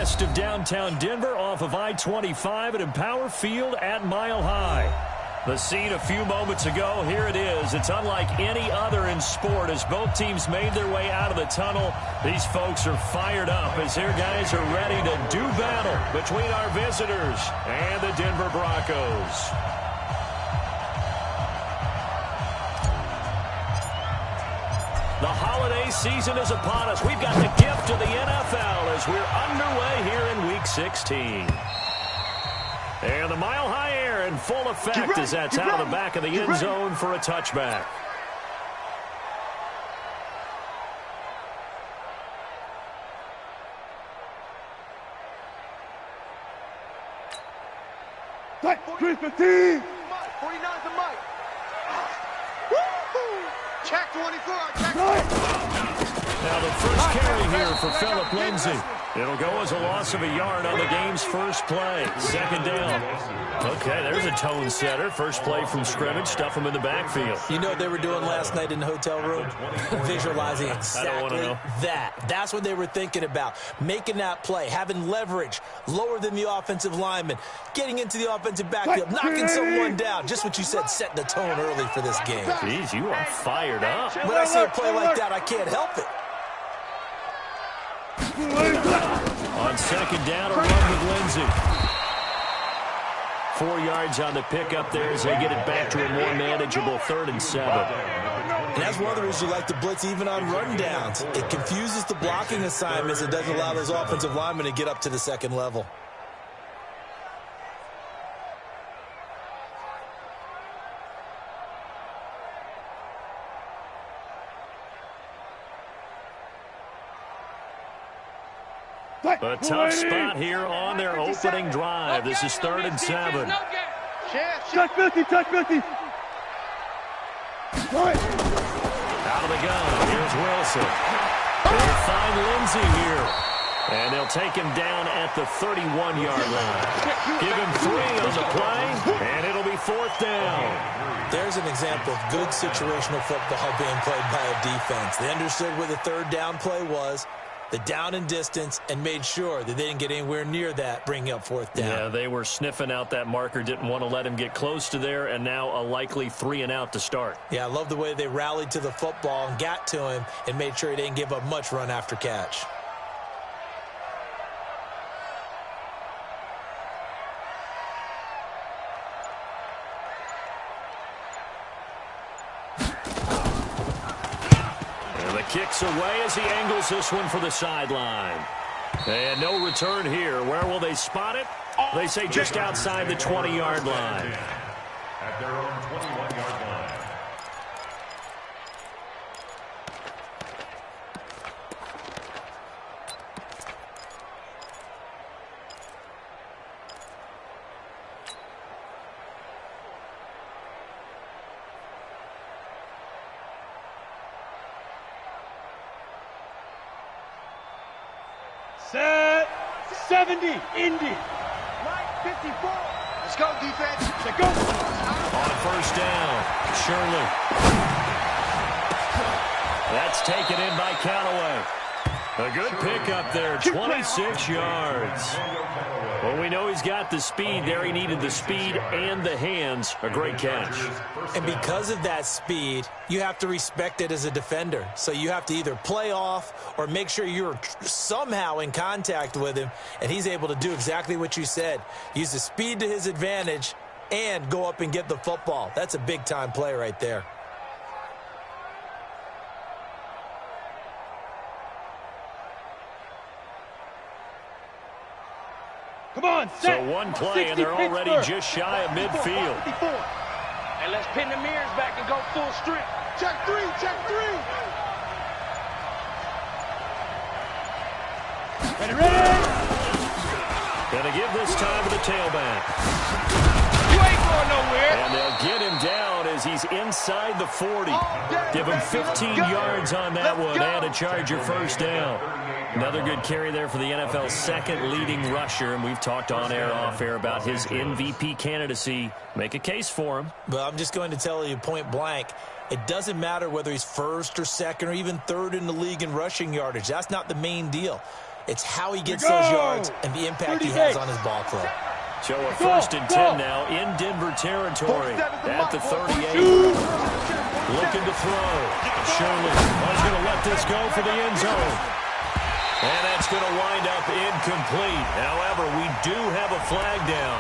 west of downtown Denver off of I-25 at Empower Field at Mile High. The scene a few moments ago, here it is. It's unlike any other in sport as both teams made their way out of the tunnel. These folks are fired up as their guys are ready to do battle between our visitors and the Denver Broncos. The holiday season is upon us. We've got the gift of the NFL as we're underway here in Week 16. And the Mile High air in full effect as that's out of the back of the end zone for a touchback. Check 315. 49's the mic. Check 24. Check. Now the first carry here for Phillip Lindsay. It'll go as a loss of a yard on the game's first play. Second down. Okay, there's a tone setter. First play from scrimmage. Stuff them in the backfield. You know what they were doing last night in the hotel room? Visualizing exactly that. That's what they were thinking about. Making that play, having leverage, lower than the offensive lineman, getting into the offensive backfield, knocking someone down. Just what you said, setting the tone early for this game. Jeez, you are fired up. When I see a play like that, I can't help it. On second down, a run with Lindsay. 4 yards on the pickup there as they get it back to a more manageable 3rd and 7. And that's one of the reasons you like to blitz even on rundowns. It confuses the blocking assignments. It doesn't allow those offensive linemen to get up to the second level. A tough spot here on their opening drive. This is 3rd and 7. Check 50, check 50. Out of the gun. Here's Wilson. They'll find Lindsay here. And they'll take him down at the 31-yard line. Give him 3 on the play, and it'll be 4th down. There's an example of good situational football being played by a defense. They understood where the 3rd down play was, the down and distance, and made sure that they didn't get anywhere near that, bringing up 4th down. Yeah, they were sniffing out that marker, didn't want to let him get close to there, and now a likely 3 and out to start. Yeah, I love the way they rallied to the football and got to him and made sure he didn't give up much run after catch. Kicks away as he angles this one for the sideline. And no return here. Where will they spot it? They say just outside the 20-yard line. At their own 21-yard line. Set 70, Indy. Mike 54. Let's go, defense. Let's go. On first down, Shirley. That's taken in by Callaway. A good pickup there, 26 yards. Well, we know he's got the speed there. He needed the speed and the hands. A great catch. And because of that speed, you have to respect it as a defender. So you have to either play off or make sure you're somehow in contact with him, and he's able to do exactly what you said. Use the speed to his advantage and go up and get the football. That's a big-time play right there. Come on, set. So one play, and they're already just shy of midfield. And let's pin the mirrors back and go full strength. Check 3, check 3. Ready. Gonna give this time to the tailback. You ain't going nowhere. And they'll get him down as he's inside the 40. Give him 15 yards on that one and a Charger first down. Another good carry there for the NFL's second leading rusher, and we've talked on air, off air about his MVP candidacy. Make a case for him. But I'm just going to tell you point blank, it doesn't matter whether he's first or second or even third in the league in rushing yardage. That's not the main deal. It's how he gets those yards and the impact he has on his ball club. So a 1st and 10 now in Denver territory at the 38. Looking to throw. Shirley is going to let this go for the end zone. And that's going to wind up incomplete. However, we do have a flag down.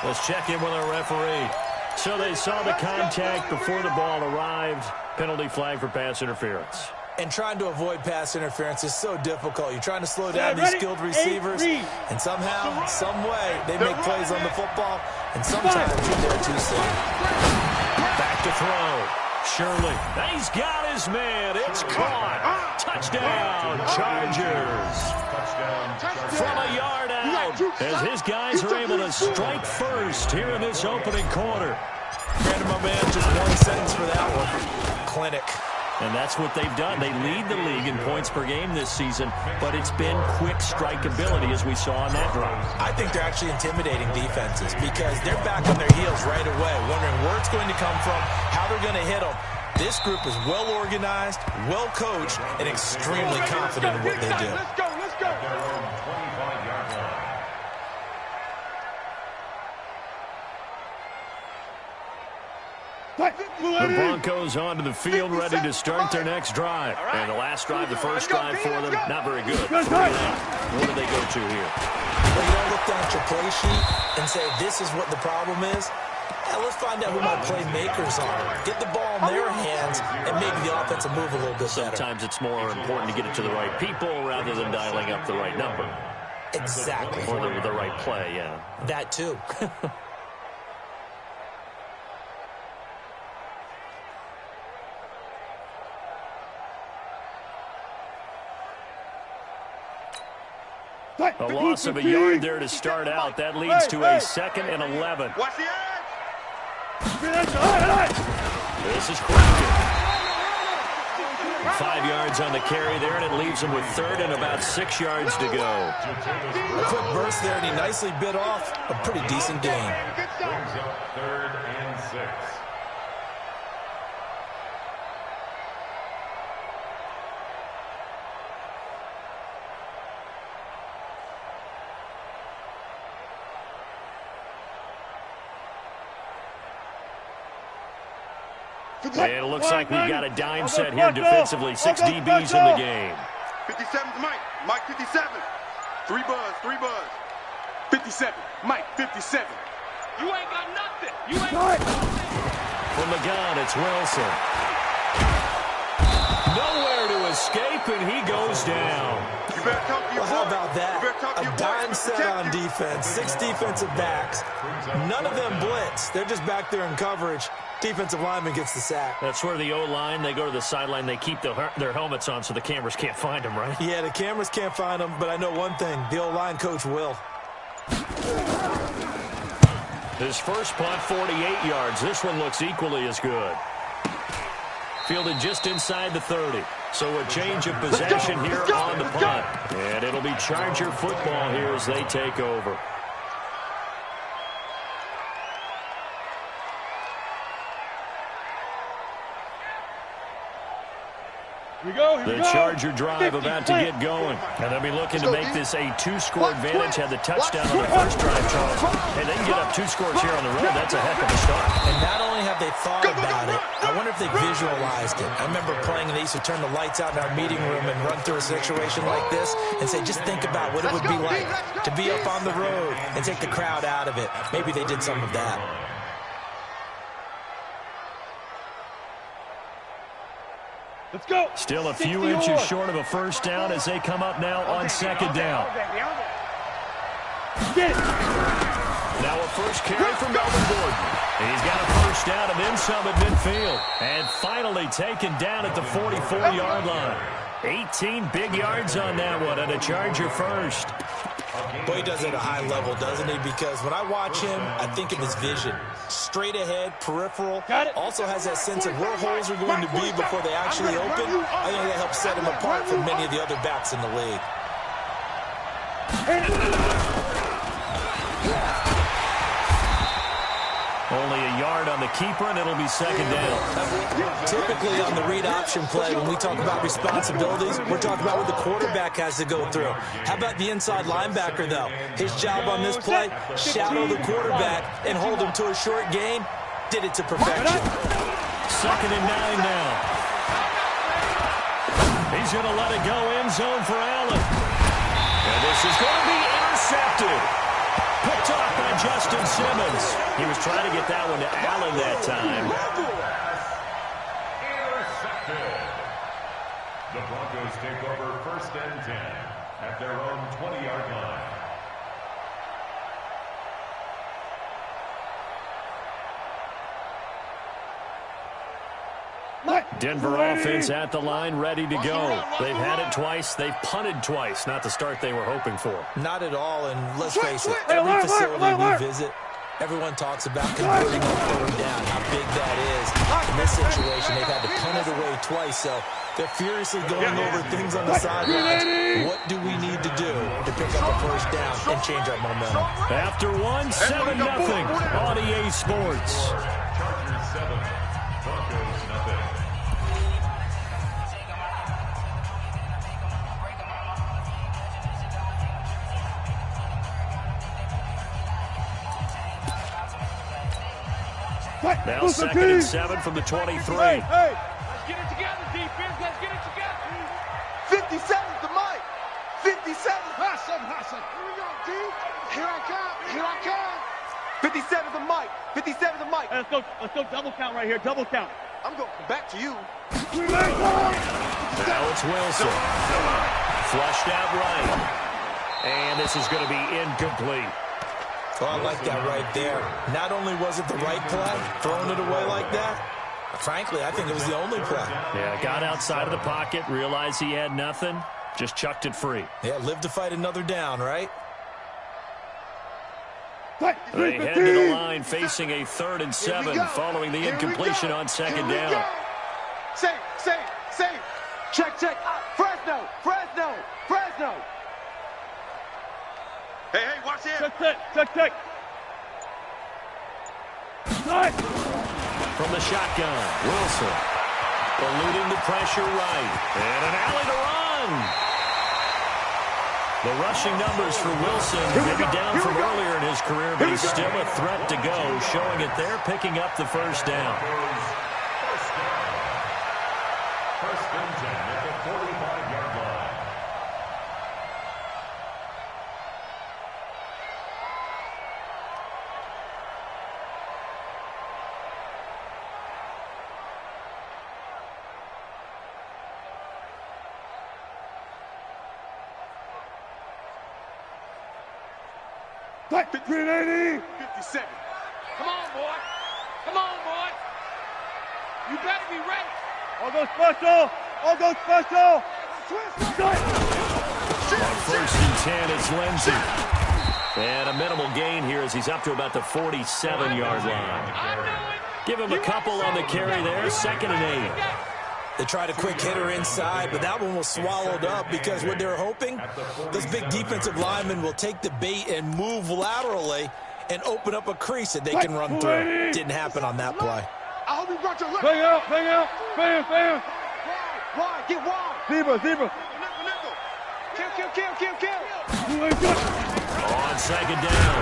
Let's check in with our referee. So they saw the contact before the ball arrived. Penalty flag for pass interference. And trying to avoid pass interference is so difficult. You're trying to slow down these skilled receivers, and somehow, some way, they make plays on the football, and sometimes you're there too soon. Back to throw. Shirley. He's got his man. It's caught. Touchdown, Chargers. From a yard out, as his guys are able to strike first here in this opening quarter. Granted, my man, just one sentence for that one. Clinic. And that's what they've done. They lead the league in points per game this season, but it's been quick strikeability as we saw on that drive. I think they're actually intimidating defenses because they're back on their heels right away, wondering where it's going to come from, how they're going to hit them. This group is well organized, well coached, and extremely confident in what they do. Let's go, let's go. The Broncos onto the field ready to start their next drive. And the last drive, the first drive for them, not very good. What do they go to here? Well, you don't look down at your play sheet and say, this is what the problem is. Yeah, let's find out who my playmakers are. Get the ball in their hands and maybe the offense will move a little bit better. Sometimes it's more important to get it to the right people rather than dialing up the right number. Exactly. Or the right play, yeah. That too. A loss of a yard there to start out. That leads to a 2nd and 11. Watch the edge. This is Clifton. 5 yards on the carry there, and it leaves him with 3rd and about 6 yards to go. A quick burst there, and he nicely bit off a pretty decent gain. Brings up 3rd and 6. And it looks like we've got a dime set here defensively. 6 DBs in the game. 57's Mike. Mike 57. 3 buzz. 57. Mike 57. You ain't got nothing. You ain't got nothing. From the gun, it's Wilson. Nowhere to escape, and he goes down. You better talk to your Well, how about that? A dime set on defense. defense, 6 defensive backs. None of them blitz. They're just back there in coverage. Defensive lineman gets the sack. That's where the O-line, they go to the sideline, they keep their helmets on so the cameras can't find them, right? Yeah, the cameras can't find them, but I know one thing. The O-line coach will. His first punt, 48 yards. This one looks equally as good. Fielded just inside the 30. So a change of possession here on the punt. And it'll be Charger football here as they take over. The Charger drive about to get going. And they'll be looking to make this a 2-score advantage. Had the touchdown on the first drive, Charles. And they can get up 2 scores here on the road. That's a heck of a start. And not only have they thought about it, I wonder if they visualized it. I remember playing and they used to turn the lights out in our meeting room and run through a situation like this and say, just think about what it would be like to be up on the road and take the crowd out of it. Maybe they did some of that. Let's go. Still a few inches short of a first down as they come up now on 2nd down. Now a first carry from Melvin Gordon. He's got a first down and then some at midfield. And finally taken down at the 44-yard line. 18 big yards on that one and a Charger first. Boy, he does it at a high level, doesn't he? Because when I watch him, I think of his vision. Straight ahead, peripheral. Also has that sense of where holes are going to be before they actually open. I think that helps set him apart from many of the other backs in the league. Only a yard on the keeper, and it'll be second down. Typically on the read option play, when we talk about responsibilities, we're talking about what the quarterback has to go through. How about the inside linebacker, though? His job on this play, shadow the quarterback and hold him to a short gain. Did it to perfection. Second and 9 now. He's going to let it go end zone for Allen. And this is going to be intercepted. Picked off by Justin Simmons. He was trying to get that one to Allen that time. Intercepted. The Broncos take over 1st and 10 at their own 20-yard line. Denver offense at the line, ready to go. They've had it twice. They've punted twice. Not the start they were hoping for. Not at all, and let's face it, every facility we visit, everyone talks about converting on 3rd down, how big that is. In this situation, they've had to punt it away twice, so they're furiously going over things on the sidelines. What do we need to do to pick up a 1st down and change our momentum? After one, 7-0 on EA Sports. Chargers 7, Broncos nothing. Now 2nd and 7 from the 23. Let's get it together, defense. Let's get it together. 57's the mic. 57. Hustle. Here we go, D. Here I come. 57's the mic. 57's the mic. Let's go double count right here. Double count. I'm going back to you. Now it's Wilson. Flushed out right. And this is going to be incomplete. Oh, I like that right there. Not only was it the right play, throwing it away like that, frankly, I think it was the only play. Yeah, got outside of the pocket, realized he had nothing, just chucked it free. Yeah, live to fight another down, right? They head to the line facing a 3rd and 7 following the incompletion on 2nd down. Save. Check. Fresno. Hey, watch it. Check. From the shotgun, Wilson eluding the pressure right. And an alley to run. The rushing numbers for Wilson maybe down from earlier in his career, but he's still a threat to go, showing it there, picking up the 1st down. 1st and 10 at the 45-yard line. Back to 380. 57. Come on, boy. You better be ready. All go special. On 1st and 10, it's Lindsey. And a minimal gain here as he's up to about the 47-yard line. Give him a couple on the carry there, 2nd and 8. They tried a quick hitter inside, but that one was swallowed up because what they're hoping, those big defensive linemen will take the bait and move laterally and open up a crease that they can run through. Didn't happen on that play. I hope you brought your left. Bang out. Bam. Wide. Get wide. Zebra. Nickel. Kill. On 2nd down,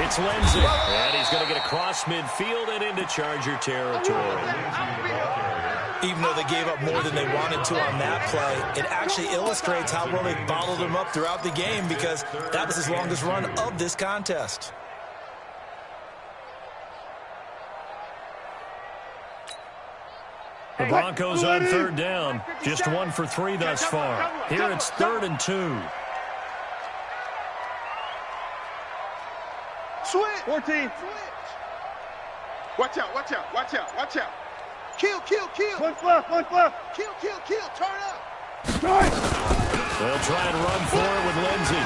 it's Lindsey. And he's going to get across midfield and into Charger territory. Even though they gave up more than they wanted to on that play, it actually illustrates how well they followed him up throughout the game because that was his longest run of this contest. The Broncos on 3rd down, just 1 for 3 thus far. Here it's 3rd and 2. Switch. 14. Watch out. Kill. One left. Kill. Turn up. They'll try and run for it with Lindsey.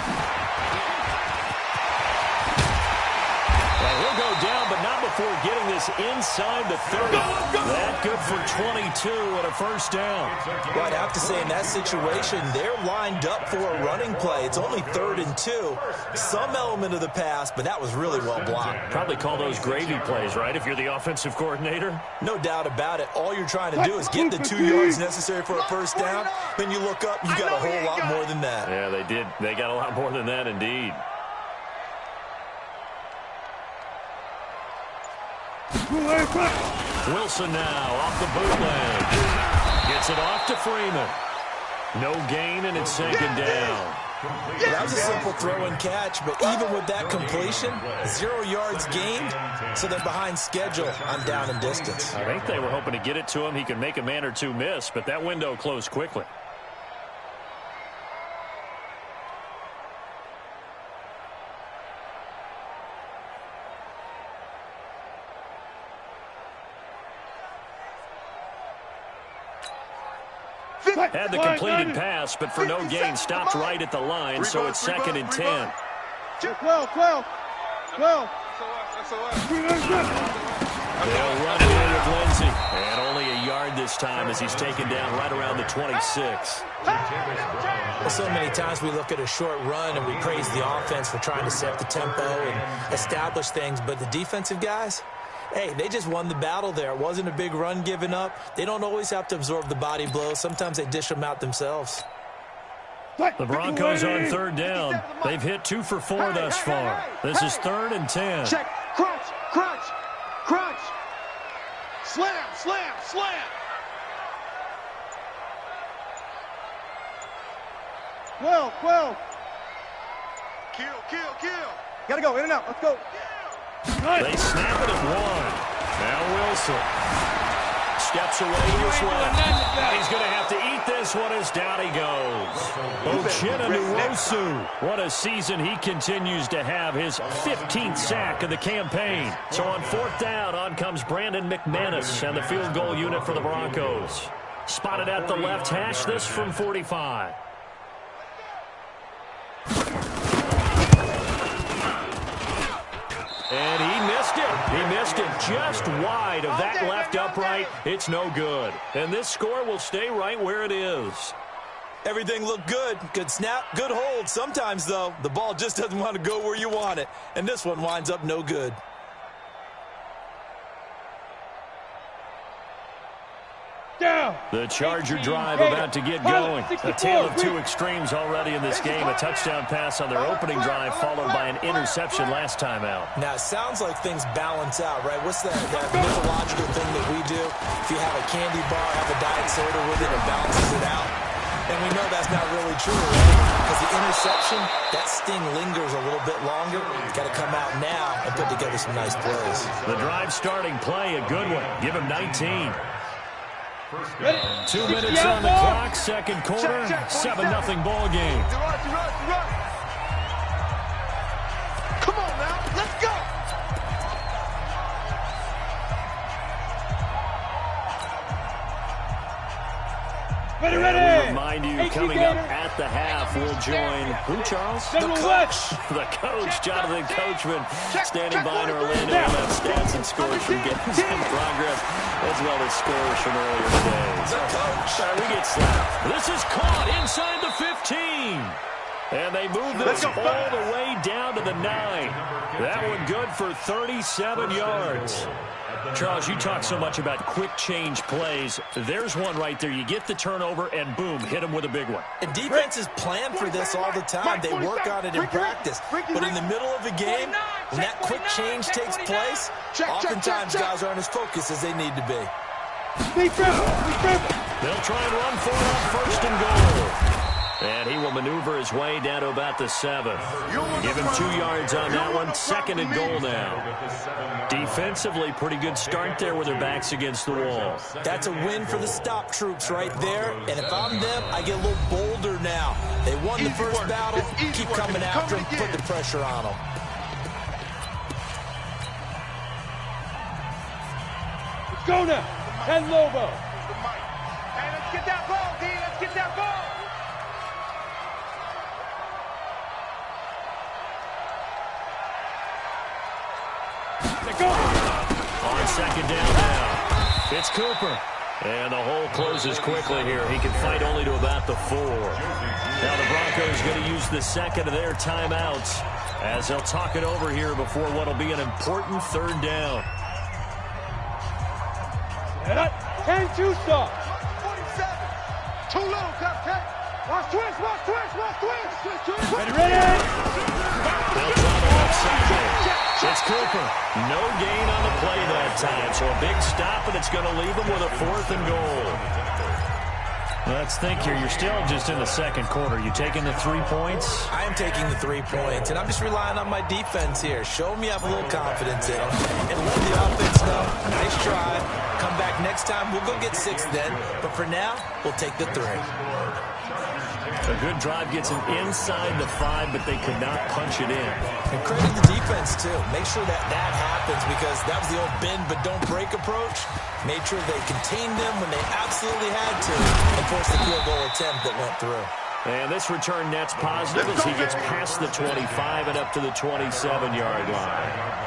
Well, he'll go down, but not before getting this inside the 30. That good for 22 and a first down. Well, I'd have to say in that situation, they're lined up for a running play. It's only 3rd and 2. Some element of the pass, but that was really well blocked. Probably call those gravy plays, right, if you're the offensive coordinator? No doubt about it. All you're trying to do is get the 2 yards necessary for a first down. Then you look up, you got a whole lot more than that. Yeah, they did. They got a lot more than that, indeed. Wilson now off the bootleg. Gets it off to Freeman. No gain, and it's second down. Well, that was a simple throw and catch, but even with that completion, 0 yards gained, so they're behind schedule on down and distance. I think they were hoping to get it to him. He could make a man or two miss, but that window closed quickly. Had the completed pass, but for no gain, stopped right at the line, so it's 2nd and 10. 12. They'll run it in with Lindsey. And only a yard this time as he's taken down right around the 26. Well, so many times we look at a short run and we praise the offense for trying to set the tempo and establish things, but the defensive guys, hey, they just won the battle there. It wasn't a big run given up. They don't always have to absorb the body blows. Sometimes they dish them out themselves. The Broncos on 3rd down. They've hit 2 for 4 thus far. This is 3rd and 10. Check. Crunch. Slam. Well. Kill. Gotta go, in and out. Let's go. They snap it at 1. Now Wilson steps away to his left. And he's going to have to eat this one as down he goes. Uchenna Nwosu. What a season he continues to have. His 15th sack of the campaign. So on 4th down, on comes Brandon McManus and the field goal unit for the Broncos. Spotted at the left hash, this from 45. And he missed it. He missed it just wide of that left upright. It's no good. And this score will stay right where it is. Everything looked good. Good snap, good hold. Sometimes, though, the ball just doesn't want to go where you want it. And this one winds up no good. The Charger drive about to get going. A tale of 2 extremes already in this game. A touchdown pass on their opening drive followed by an interception last time out. Now, it sounds like things balance out, right? What's that mythological thing that we do? If you have a candy bar, have a diet soda with it, it balances it out. And we know that's not really true, right? Because the interception, that sting lingers a little bit longer. It's got to come out now and put together some nice plays. The drive starting play, a good one. Give him 19. 2 minutes on the clock, second quarter, 7-0 ball game. Run. Come on now, let's go. Ready. Remind you, coming up at the half, we'll join who, Charles? The coach. The coach, Jonathan Coachman, standing by in Orlando. We'll have stats and scores from games in progress, as well as scores from earlier today. The coach. We get slapped. This is caught inside the 15. And they move this all the way down to the 9. That one good for 37 yards. Charles, you talk so much about quick change plays. There's one right there. You get the turnover, and boom, hit them with a big one. And defenses plan for this all the time. They work on it in practice. But in the middle of the game, when that quick change takes place, oftentimes guys aren't as focused as they need to be. They'll try and run for it on 1st and goal. And he will maneuver his way down to about the 7. Give him 2 yards on that one. 2nd and goal now. Defensively, pretty good start there with their backs against the wall. That's a win for the stop troops right there. And if I'm them, I get a little bolder now. They won the first battle. Keep coming after them. Put the pressure on them. Let's go now. And Lobo. Hey, let's get that ball, D. Let's get that ball. Go. On second down now, it's Cooper. And the hole closes quickly here. He can fight only to about the 4. Now the Broncos going to use the second of their timeouts as they'll talk it over here before what will be an important third down. 10-2 stop. 47. Too little, Captain. Watch twist, watch twist, watch twist. Ready. They'll try the left side there. It's Cooper. No gain on the play that time. So a big stop, and it's going to leave him with a 4th and goal. Let's think here. You're still just in the second quarter. You taking the 3 points? I am taking the 3 points, and I'm just relying on my defense here. Show me I have a little confidence in them, and let the offense know. Nice try. Come back next time. We'll go get 6 then. But for now, we'll take the 3. A good drive gets them inside the 5, but they could not punch it in. And credit the defense, too. Make sure that happens, because that was the old bend but don't break approach. Made sure they contained them when they absolutely had to and forced the field goal attempt that went through. And this return net's positive as he gets past the 25 and up to the 27-yard line.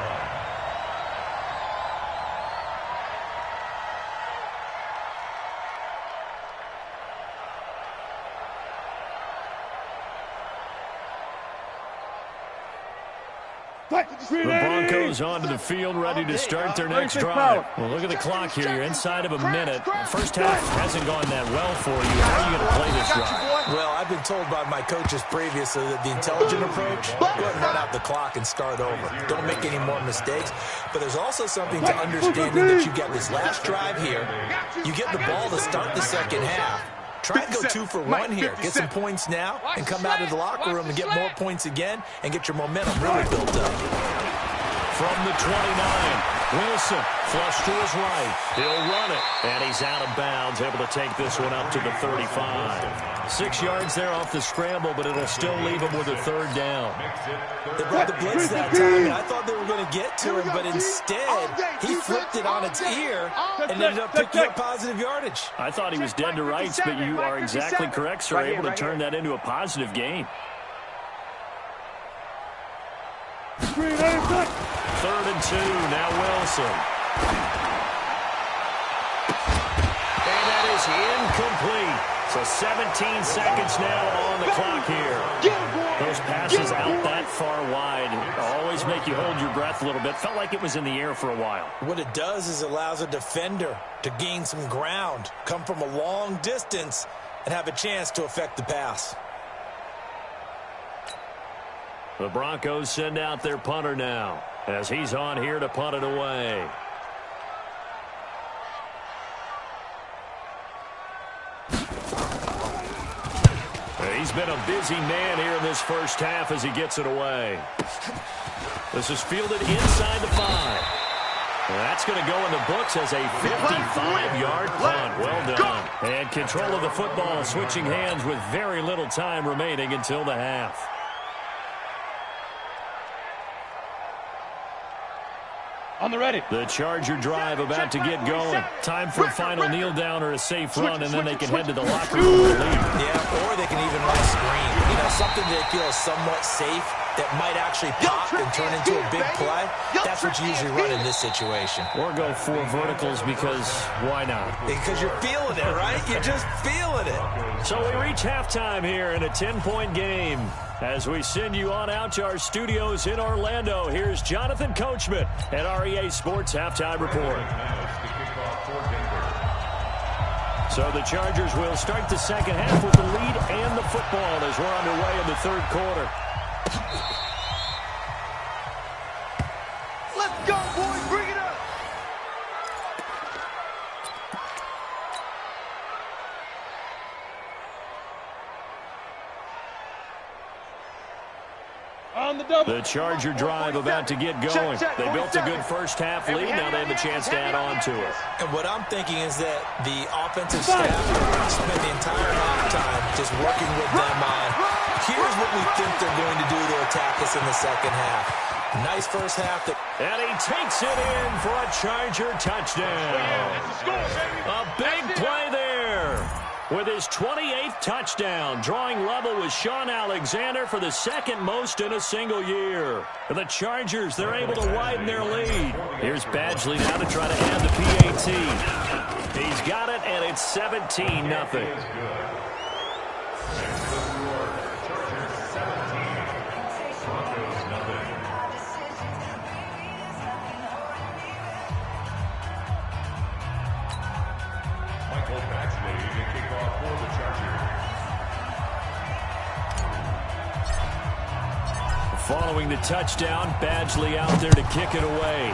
The Broncos onto the field, ready to start their next drive. Well, look at the clock here. You're inside of a minute. The first half hasn't gone that well for you. How are you going to play this drive? Well, I've been told by my coaches previously that the intelligent approach, go ahead and run out the clock and start over. Don't make any more mistakes. But there's also something to understanding that you got this last drive here. You get the ball to start the second half. Try and go 2 for 1 here. Get some points now and come out of the locker room and get more points again and get your momentum really built up. From the 29, Wilson flush to his right. He'll run it, and he's out of bounds, able to take this one up to the 35. 6 yards there off the scramble, but it'll still leave him with a 3rd down. They brought the blitz that time, and I thought they were going to get to him, but instead he flipped it on its ear and ended up picking up positive yardage. I thought he was dead to rights, but you are exactly correct, sir. Able to turn that into a positive gain. 3rd and 2, now Wilson. And that is incomplete. So 17 seconds now on the clock here. Those passes out that far wide always make you hold your breath a little bit. Felt like it was in the air for a while. What it does is allows a defender to gain some ground, come from a long distance, and have a chance to affect the pass. The Broncos send out their punter now as he's on here to punt it away. He's been a busy man here in this first half as he gets it away. This is fielded inside the 5. That's going to go in the books as a 55-yard punt. Well done. And control of the football switching hands with very little time remaining until the half. On the ready. The Charger drive about to get going. Time for a final kneel down or a safe run, and then they can head to the locker room with a lead. Yeah, or they can even run a screen. You know, something they feel is somewhat safe that might actually pop and turn into a big play. That's what you usually run in this situation. Or go 4 verticals because why not? Because you're feeling it, right? You're just feeling it. So we reach halftime here in a 10-point game. As we send you on out to our studios in Orlando, here's Jonathan Coachman at REA Sports Halftime Report. So the Chargers will start the second half with the lead and the football as we're underway in the 3rd quarter. Let's go, boys. Bring it up. On the double. The Charger drive about to get going. They built a good first half lead. Now they have a chance to add on to it. And what I'm thinking is that the offensive staff spent the entire halftime just working with them on, here's what we think they're going to do to attack us in the second half. Nice first half. And he takes it in for a Charger touchdown. A big play there. with his 28th touchdown, drawing level with Sean Alexander for the second most in a single year. For the Chargers, they're able to widen their lead. Here's Badgley now to try to add the PAT. He's got it, and it's 17-0. Following the touchdown, Badgley out there to kick it away.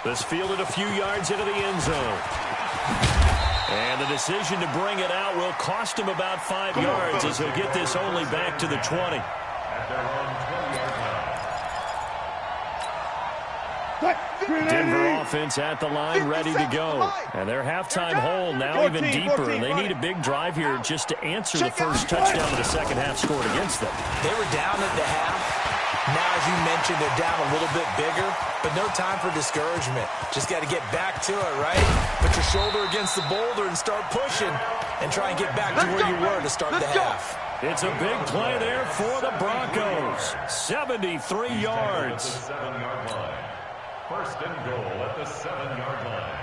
This fielded a few yards into the end zone. And the decision to bring it out will cost him about 5 yards as he'll get this only back to the 20. At their own 20-yard line. Denver offense at the line, ready to go. And their halftime hole now even deeper. They need a big drive here just to answer the first touchdown of the second half scored against them. They were down at the half. Now, as you mentioned, they're down a little bit bigger, but no time for discouragement. Just got to get back to it, right? Put your shoulder against the boulder and start pushing and try and get back to where you were to start the half. It's a big play there for the Broncos. 73 yards. At the 7-yard line. First and goal at the 7-yard line.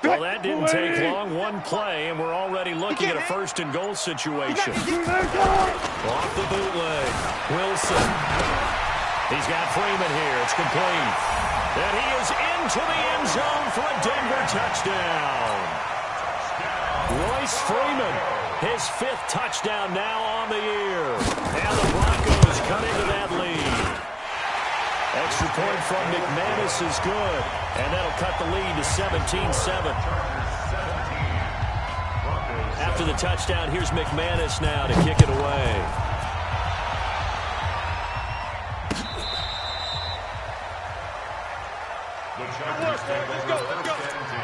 Well, that didn't take long. One play, and we're already looking at a first and goal situation. Off the bootleg. Wilson. He's got Freeman here. It's complete. And he is into the end zone for a Denver touchdown. Royce Freeman, his 5th touchdown now on the year. And the Broncos cut into that lead. Extra point from McManus is good, and that'll cut the lead to 17-7. After the touchdown, here's McManus now to kick it away. The Chargers take over first and 10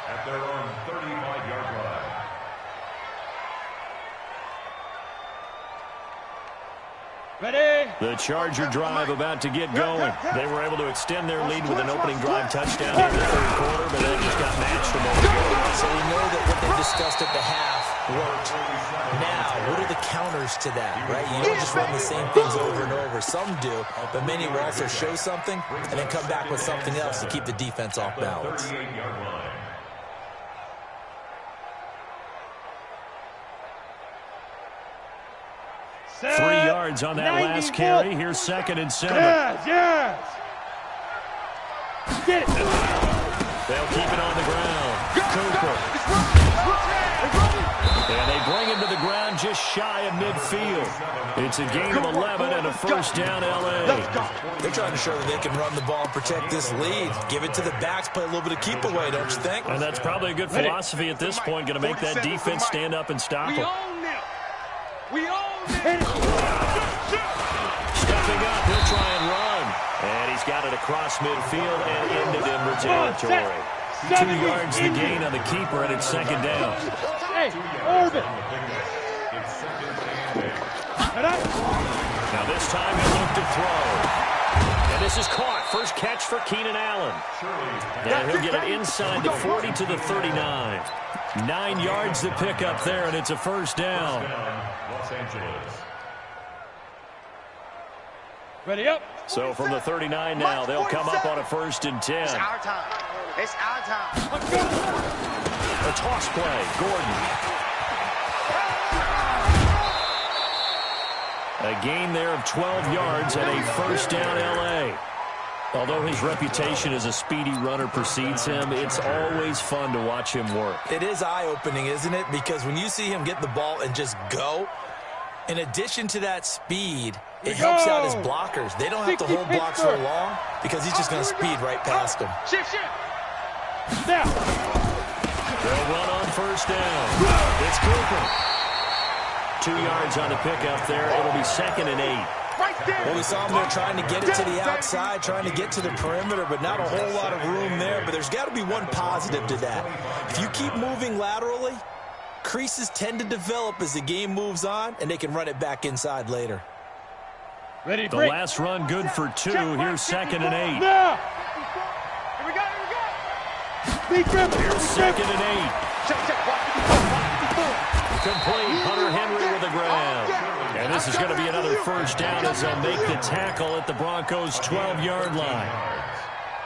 at their own 35-yard line. Ready? The Charger drive about to get going. They were able to extend their lead with an opening drive touchdown in the third quarter, but then just got matched a moment ago. So we know that what they discussed at the half worked. Now, what are the counters to that, right? You don't just run the same things over and over. Some do, but many will also show something and then come back with something else to keep the defense off balance. 38-yard line. Set. 3 yards on that last carry. Here's 2nd and 7. Yes. Get it. They'll keep it on the ground. Cooper. And they bring him to the ground just shy of midfield. It's a gain of 11 and a first down L.A. They're trying to show that they can run the ball and protect this lead. Give it to the backs, play a little bit of keep away, don't you think? And that's probably a good philosophy at this point, going to make that defense stand up and stop them. We own them. Stepping up, he'll try and run. And he's got it across midfield and into Denver territory. 2 yards the gain on the keeper, and it's 2nd down. Hey, Urban. Now this time he'll look to throw. And this is caught. First catch for Keenan Allen. And he'll get it inside the 40 to the 39. 9 yards to pick up there, and it's a first down. Los Angeles. Ready up. So from the 39 now, they'll come up on a 1st and 10. It's our time. It's our time. Let's go. A toss play. Gordon. A gain there of 12 yards and a first down L.A. Although his reputation as a speedy runner precedes him, it's always fun to watch him work. It is eye-opening, isn't it? Because when you see him get the ball and just go, in addition to that speed, it helps out his blockers. They don't have to hold blocks for long because he's just going to speed right past them. Shift. Now. They'll run on first down. It's Cooper. 2 yards on the pickup there. It'll be 2nd and 8. Well, we saw him there trying to get it to the outside, trying to get to the perimeter, but not a whole lot of room there. But there's got to be one positive to that. If you keep moving laterally, creases tend to develop as the game moves on, and they can run it back inside later. Ready, The break. last run good for 2. Here's 2nd and 8. Now. Here we go, here we go. Big grip. Here's 2nd and 8. Check, check, watch 54. Complete. Hunter Henry with a grab. And this is going to be another first down as they'll make the tackle at the Broncos' 12-yard line.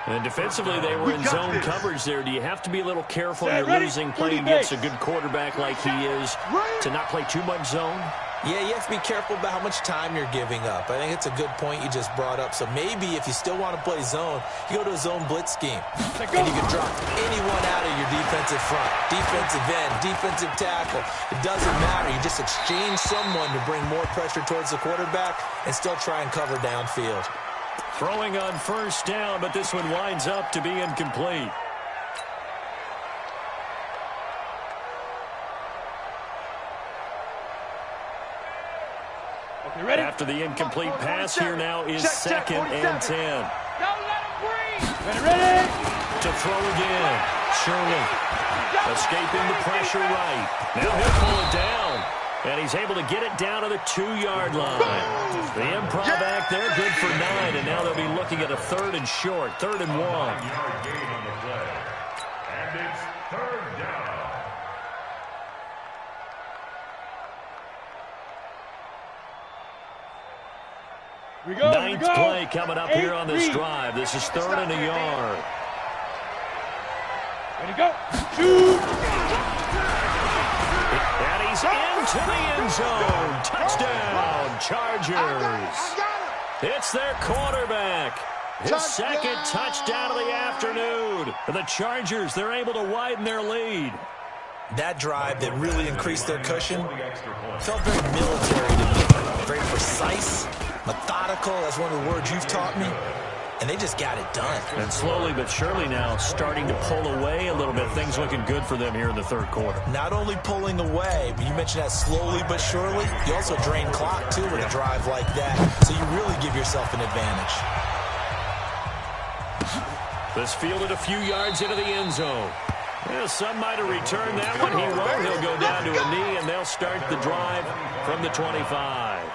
And defensively, they were in zone coverage there. Do you have to be a little careful when you're losing playing against a good quarterback like he is to not play too much zone? Yeah, you have to be careful about how much time you're giving up. I think it's a good point you just brought up. So maybe if you still want to play zone, you go to a zone blitz scheme. And you can drop anyone out of your defensive front, defensive end, defensive tackle. It doesn't matter. You just exchange someone to bring more pressure towards the quarterback and still try and cover downfield. Throwing on first down, but this one winds up to be incomplete. Okay, ready? After the incomplete pass, here now is 2nd and 10. Don't let him breathe. Ready, ready. To throw again. Shirley escaping the pressure right. Now he'll pull it down. And he's able to get it down to the 2-yard line. The improv act there, good for 9. And now they'll be looking at a 3rd and short, 3rd and 1. 1-yard gain on the play. And it's 3rd down. We go. Ninth play coming up here on this drive. This is 3rd and a yard. Ready, go. Shoot. And he's into the end zone. Touchdown, Chargers. It's their quarterback. His second touchdown of the afternoon. For the Chargers, they're able to widen their lead. That drive that really increased their cushion felt very military to me. Very precise, methodical. That's one of the words you've taught me. And they just got it done. And slowly but surely now starting to pull away a little bit. Things looking good for them here in the 3rd quarter. Not only pulling away, but you mentioned that slowly but surely. You also drain clock, too, with a drive like that. So you really give yourself an advantage. This fielded a few yards into the end zone. Well, some might have returned that one. He won't. He'll go down to a knee, and they'll start the drive from the 25.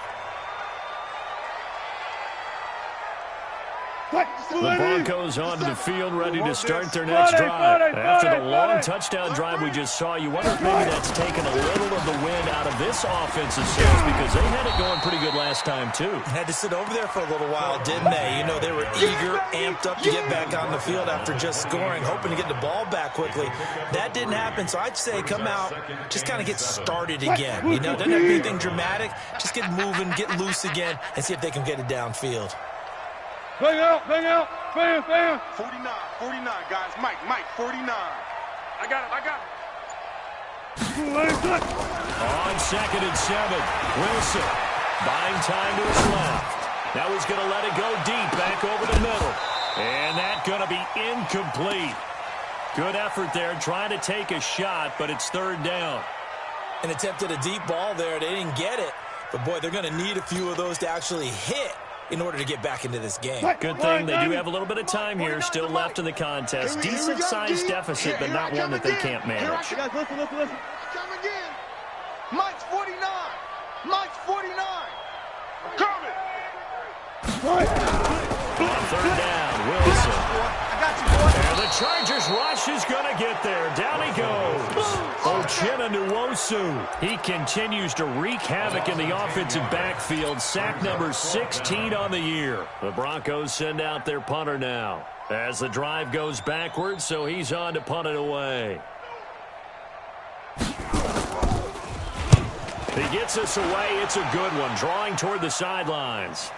The Broncos onto the field ready to start their next drive. After the long touchdown drive we just saw, you wonder if maybe that's taken a little of the wind out of this offensive series because they had it going pretty good last time, too. Had to sit over there for a little while, didn't they? You know, they were eager, amped up to get back on the field after just scoring, hoping to get the ball back quickly. That didn't happen, so I'd say come out, just kind of get started again. You know, doesn't have to be anything dramatic. Just get moving, get loose again, and see if they can get it downfield. Bang out, bam, bam. 49, guys. Mike, 49. I got him. On 2nd and 7, Wilson buying time to his left. Now he's going to let it go deep, back over the middle. And that's going to be incomplete. Good effort there, trying to take a shot, but it's 3rd down. And attempted a deep ball there. They didn't get it. But, boy, they're going to need a few of those to actually hit in order to get back into this game. Good thing they do have a little bit of time here still left in the contest. Decent-sized deficit, but not one that they can't manage. Guys, listen. Come again. Mike's 49. Mike's 49. Coming. On 3rd down, Wilson. I got you, boy. And the Chargers rush is going to get there. Down he goes. Uchenna Nwosu. He continues to wreak havoc in the offensive backfield. Sack number 16 on the year. The Broncos send out their punter now as the drive goes backwards, so he's on to punt it away. He gets us away. It's a good one, drawing toward the sidelines.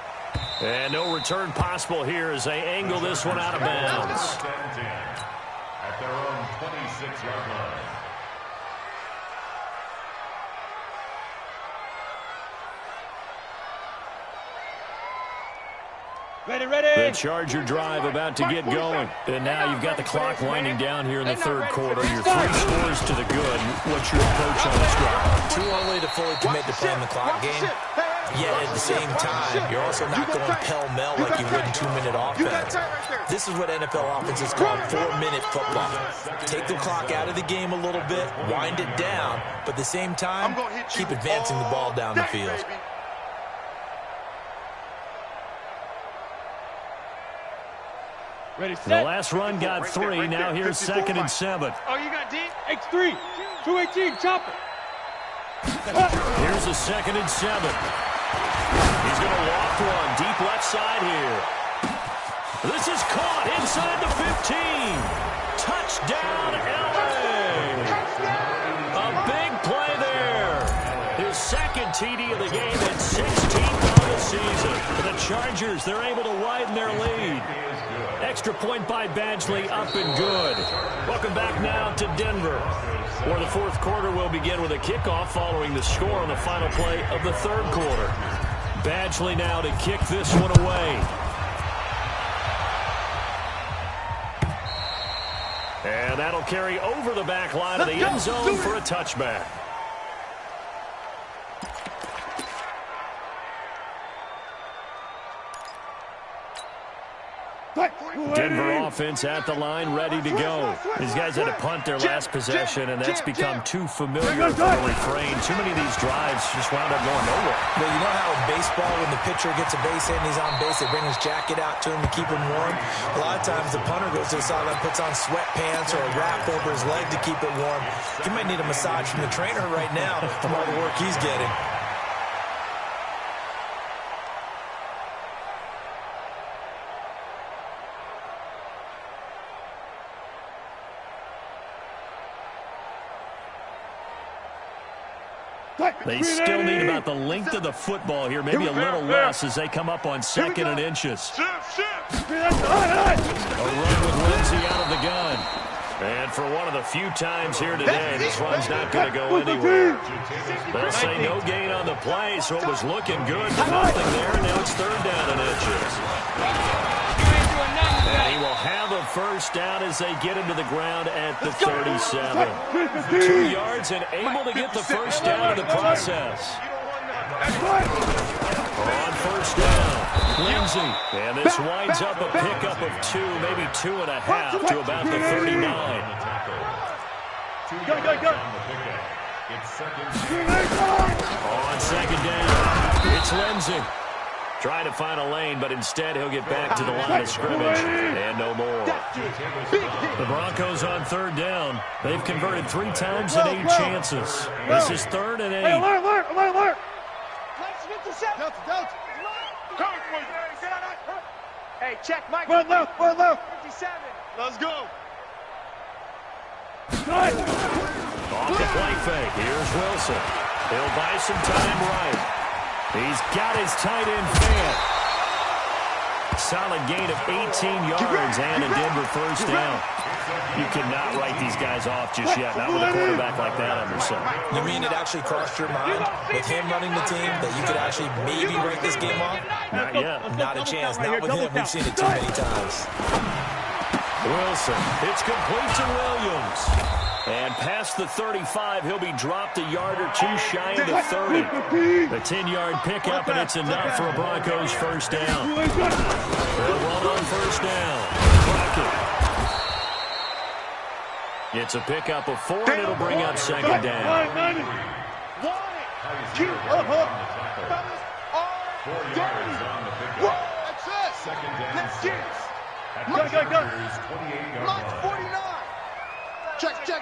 And no return possible here as they angle this one out of bounds. At their own 26-yard line. The Charger drive about to get going. And now you've got the clock winding down here in the 3rd quarter. Your 3 scores to the good. What's your approach on this drive? Too early to fully commit to playing the clock game. Yet at the same time, you're also not going pell-mell like you would in 2-minute offense. This is what NFL offenses call 4-minute football. Take the clock out of the game a little bit, wind it down, but at the same time, keep advancing the ball down the field. Ready, set. The last run got 3. Now here's 2nd and 7. Oh, you got deep? X3, 218, chop it. Here's a 2nd and 7. He's going to walk one deep left side here. This is caught inside the 15. Touchdown, LA. A big play there. His 2nd TD of the game and 16th of the season. For the Chargers, they're able to widen their lead. Extra point by Badgley, up and good. Welcome back now to Denver, where the 4th quarter will begin with a kickoff following the score on the final play of the 3rd quarter. Badgley now to kick this one away. And that'll carry over the back line of the end zone for a touchback. Denver offense at the line, ready to go. These guys had to punt their last possession, and that's become too familiar for a refrain. Too many of these drives just wound up going nowhere. Well, you know how in baseball, when the pitcher gets a base hit and he's on base, they bring his jacket out to him to keep him warm? A lot of times the punter goes to the sideline, puts on sweatpants or a wrap over his leg to keep it warm. He might need a massage from the trainer right now from all the work he's getting. They still need about the length of the football here, maybe a little less as they come up on 2nd and inches. A run with Lindsey out of the gun. And for one of the few times here today, this run's not going to go anywhere. They'll say no gain on the play, so it was looking good, but nothing there. Now it's 3rd down and inches. And he will have a first down as they get him to the ground at the 37. 2 yards and able to get the first down in the process. On first down, Lindsey. And this winds up a pickup of 2, maybe 2.5 to about the 39. On 2nd down, it's Lindsey. Trying to find a lane, but instead he'll get back to the line of scrimmage. And no more. The Broncos on 3rd down. They've converted 3 times and 8 chances. This is 3rd and 8. Alert. Hey, check Mike. One left. 57. Let's go. Off the play fake. Here's Wilson. He'll buy some time right. He's got his tight end fan. Solid gain of 18 yards and a Denver first down. You cannot write these guys off just yet, not with a quarterback like that under center. You mean it actually crossed your mind with him running the team that you could actually maybe write this game off? Not yet. Not a chance. Not with him. We've seen it too many times. Wilson. It's complete to Williams. And past the 35, he'll be dropped a yard or 2 shy of the 30. The 10-yard pickup, and it's enough for a Broncos first down. They'll run on first down. It's a pickup of 4, and it'll bring up 2nd down. 4 yards on the pickup. That's it. 2nd down. Let's get it. Mike 49. Check. To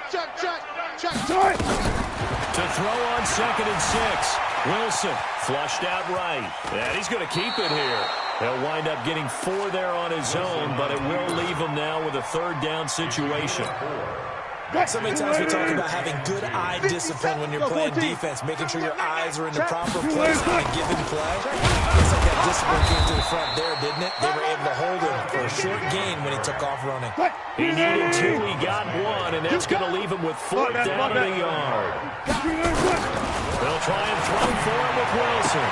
throw on 2nd and 6. Wilson flushed out right. And he's going to keep it here. He'll wind up getting 4 there on his own, but it will leave him now with a 3rd down situation. So many times we talk about having good eye discipline when you're playing defense, making sure your eyes are in the proper place on a given play. Looks like that discipline came to the front there, didn't it? They were able to hold him for a short gain when he took off running. He needed 2, he got 1, and that's going to leave him with 4th down and a yard. They'll try and throw for him with Wilson.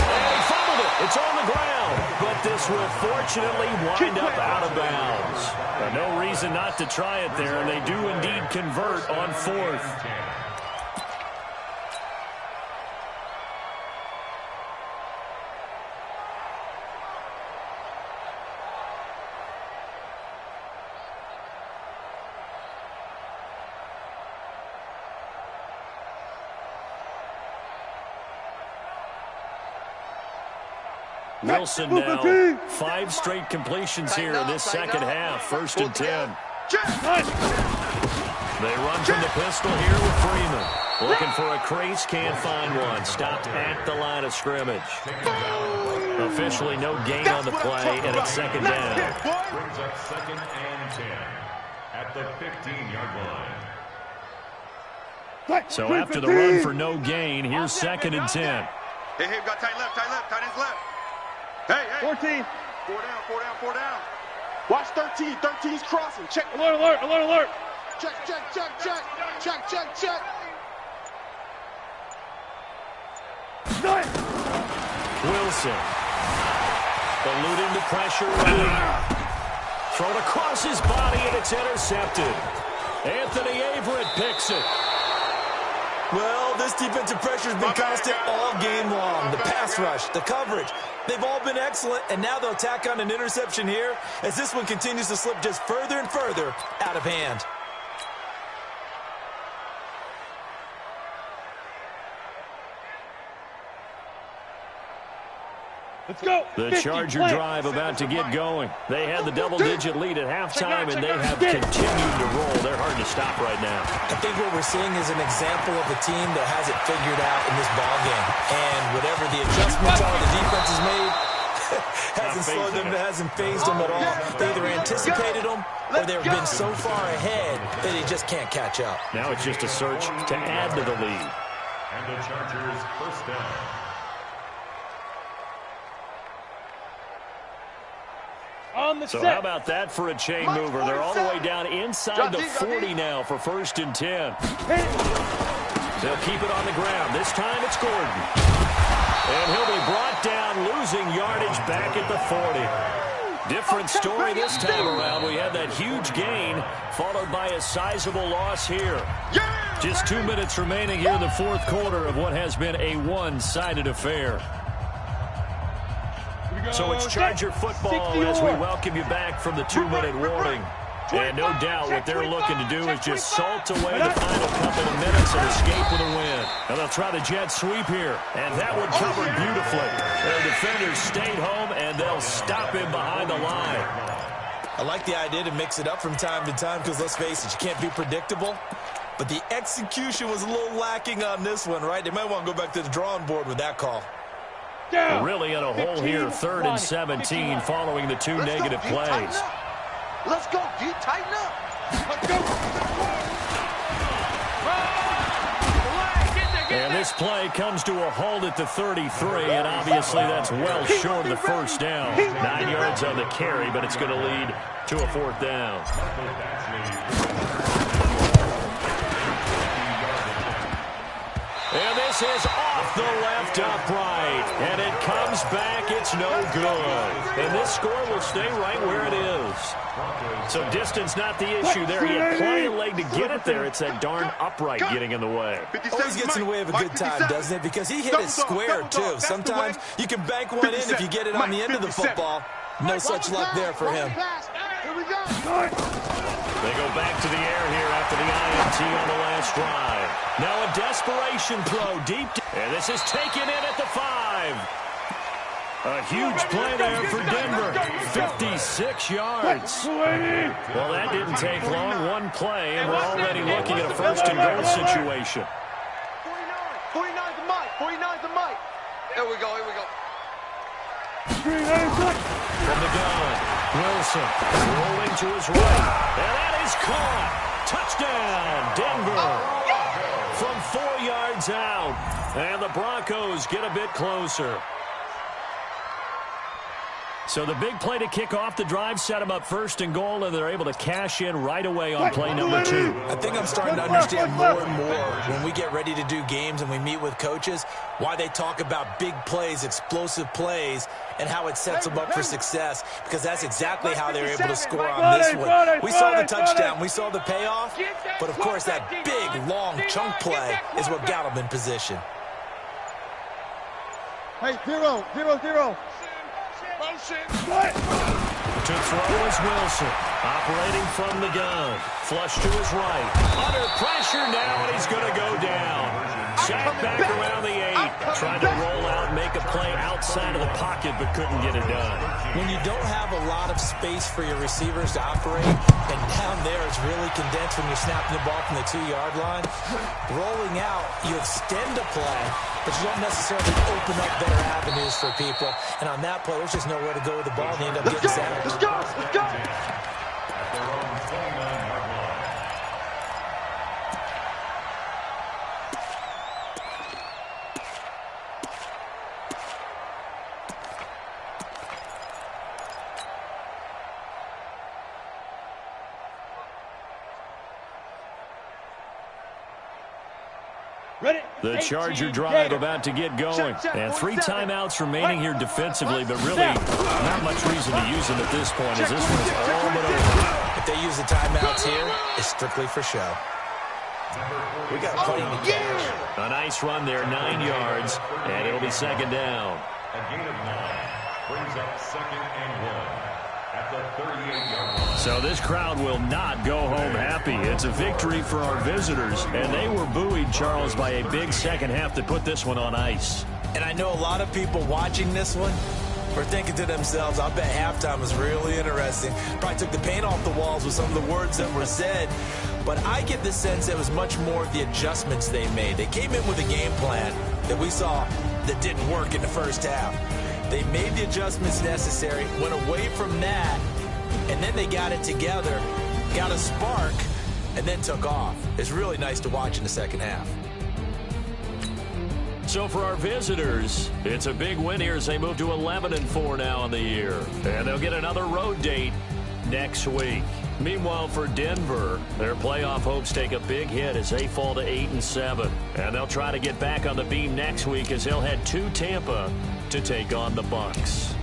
And he fumbled it. It's on the ground. But this will fortunately wind up out of bounds. No reason not to try it there, and they do indeed convert on 4th. Wilson now 5 straight completions here in this second half. 1st and 10. They run from the pistol here with Freeman. Looking for a crease, can't find one. Stopped at the line of scrimmage. Officially no gain on the play, and it's 2nd down. Brings up 2nd and 10 at the 15-yard line. So after the run for no gain, here's 2nd and 10. Hey, we got tight left, tight ends left. Hey. 14. 4 down. Watch 13. 13's crossing. Check. Alert. Check. Wilson. Eluding the pressure. Thrown across his body, and it's intercepted. Anthony Averett picks it. Well, this defensive pressure has been constant all game long. The pass rush, the coverage, they've all been excellent, and now they'll tack on an interception here as this one continues to slip just further and further out of hand. Let's go. The Charger drive about to get going. They had the double-digit lead at halftime, and they have continued to roll. They're hard to stop right now. I think what we're seeing is an example of a team that has it figured out in this ballgame. And whatever the adjustments are the defense has made, hasn't slowed them, hasn't phased them at all. They either anticipated them or they've been so far ahead that they just can't catch up. Now it's just a search to add to the lead. And the Chargers 1st down. So how about that for a chain mover? They're all the way down inside the 40 now for 1st and 10. They'll keep it on the ground. This time it's Gordon. And he'll be brought down, losing yardage back at the 40. Different story this time around. We had that huge gain, followed by a sizable loss here. Just 2 minutes remaining here in the 4th quarter of what has been a one-sided affair. So it's Charger football as we welcome you back from the 2-minute warning. And no doubt what they're looking to do is just salt away the final couple of minutes and escape with a win. And they'll try the jet sweep here. And that one covered beautifully. Their defenders stayed home, and they'll stop him behind the line. I like the idea to mix it up from time to time because, let's face it, you can't be predictable. But the execution was a little lacking on this one, right? They might want to go back to the drawing board with that call. Really in a hole here, 3rd and 17 following the 2 negative plays. Let's go, D. Tighten up. Let's go. And this play comes to a halt at the 33, and obviously that's well short of the 1st down. 9 yards on the carry, but it's going to lead to a 4th down. And this is off the left upright. And it comes back. It's no good. And this score will stay right where it is. So distance not the issue there. He had plenty of leg to get it there. It's that darn upright getting in the way. Always gets in the way of a good time, doesn't it? Because he hit it square, too. Sometimes you can bank one in if you get it on the end of the football. No such luck there for him. Here we go. They go back to the air here after the INT on the last drive. Now a desperation throw deep. And this is taken in at the 5. A huge play there for Denver. 56 yards. Well, that didn't take long. One play, and we're already looking at a 1st and goal situation. 49's the mic. 49's the mic. Here we go. From the gun, Wilson rolling to his right. And that is caught. Touchdown, Denver. From 4 yards out. And the Broncos get a bit closer. So the big play to kick off the drive set them up 1st and goal, and they're able to cash in right away on play number 2. I think I'm starting to understand more and more when we get ready to do games and we meet with coaches why they talk about big plays, explosive plays, and how it sets them up for success, because that's exactly how they were able to score on this one. We saw the touchdown. We saw the payoff. But, of course, that big, long chunk play is what got them in position. Hey, 0-0-0. To throw is Wilson, operating from the gun. Flush to his right. Under pressure now, and he's going to go down. Sacked back around the 8. Trying to roll out and make a play outside. side of the pocket but couldn't get it done. When you don't have a lot of space for your receivers to operate, and down there it's really condensed when you're snapping the ball from the 2-yard line, rolling out, you extend a play, but you don't necessarily open up better avenues for people. And on that play, there's just nowhere to go with the ball, and you end up getting sacked. Let's go! Let's go! At their own 29-yard line. Ready? The Charger drive about to get going. And 3 timeouts remaining here defensively, but really not much reason to use them at this point as this one is all but over. If they use the timeouts here, it's strictly for show. We got plenty to catch. A nice run there, 9 yards, and it'll be second down. A gain of 9 brings up 2nd and 1 at the 38-yard line. So this crowd will not go home happy. It's a victory for our visitors, and they were buoyed, Charles, by a big second half that put this one on ice. And I know a lot of people watching this one were thinking to themselves, I bet halftime was really interesting. Probably took the paint off the walls with some of the words that were said. But I get the sense it was much more of the adjustments they made. They came in with a game plan that we saw that didn't work in the first half. They made the adjustments necessary, went away from that, and then they got it together, got a spark, and then took off. It's really nice to watch in the second half. So for our visitors, it's a big win here as they move to 11-4 now in the year. And they'll get another road date next week. Meanwhile, for Denver, their playoff hopes take a big hit as they fall to 8-7. And they'll try to get back on the beam next week as they'll head to Tampa to take on the Bucs.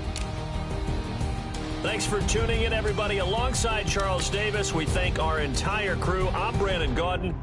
Thanks for tuning in, everybody. Alongside Charles Davis, we thank our entire crew. I'm Brandon Gaudin.